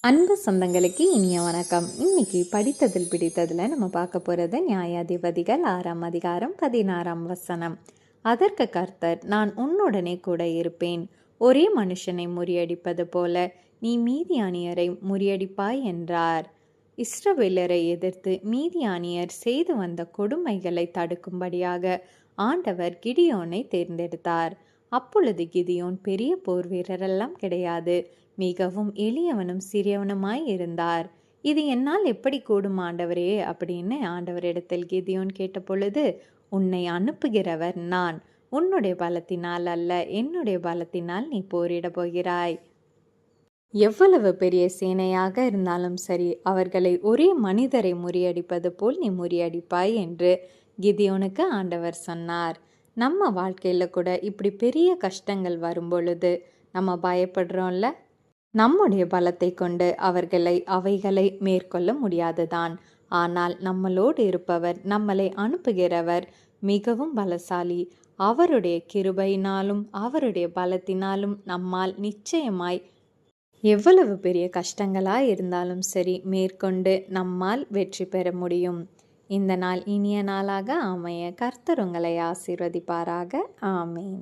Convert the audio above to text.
அன்பு சொந்தங்களுக்கு இனிய வணக்கம். இன்னைக்கு படித்ததில் பிடித்ததில் நம்ம பார்க்க போகிறது நியாயாதிபதிகள் 6ஆம் அதிகாரம் 16ஆம் வசனம். அதற்கு கர்த்தர், நான் உன்னுடனே கூட இருப்பேன். ஒரே மனுஷனை முறியடிப்பது போல நீ மீதியானியரை முறியடிப்பாய் என்றார். இஸ்ரவேலரை எதிர்த்து மீதியானியர் செய்து வந்த கொடுமைகளை தடுக்கும்படியாக ஆண்டவர் கிடியோனை தேர்ந்தெடுத்தார். அப்பொழுது கிதியோன் பெரிய போர் வீரரெல்லாம் கிடையாது, மிகவும் எளியவனும் சிறியவனுமாய் இருந்தார். இது என்னால் எப்படி கூடும் ஆண்டவரே அப்படின்னு ஆண்டவரிடத்தில் கிதியோன் கேட்டபொழுது, உன்னை அனுப்புகிறவர் நான், உன்னுடைய பலத்தினால் அல்ல, என்னுடைய பலத்தினால் நீ போரிட போகிறாய். எவ்வளவு பெரிய சேனையாக இருந்தாலும் சரி, அவர்களை ஒரே மனிதரை முறியடிப்பது போல் நீ முறியடிப்பாய் என்று கிதியோனுக்கு ஆண்டவர் சொன்னார். நம்ம வாழ்க்கையில் கூட இப்படி பெரிய கஷ்டங்கள் வரும் பொழுது நம்ம பயப்படுறோம்ல. நம்முடைய பலத்தை கொண்டு அவைகளை மேற்கொள்ள முடியாதுதான். ஆனால் நம்மளோடு இருப்பவர், நம்மளை அனுப்புகிறவர் மிகவும் பலசாலி. அவருடைய கிருபையினாலும் அவருடைய பலத்தினாலும் நம்மால் நிச்சயமாய் எவ்வளவு பெரிய கஷ்டங்களாக இருந்தாலும் சரி மேற்கொண்டு நம்மால் வெற்றி பெற முடியும். இந்த நாள் இனிய நாளாக அமைய கர்த்தர் உங்களை ஆசீர்வதிப்பாராக. ஆமேன்.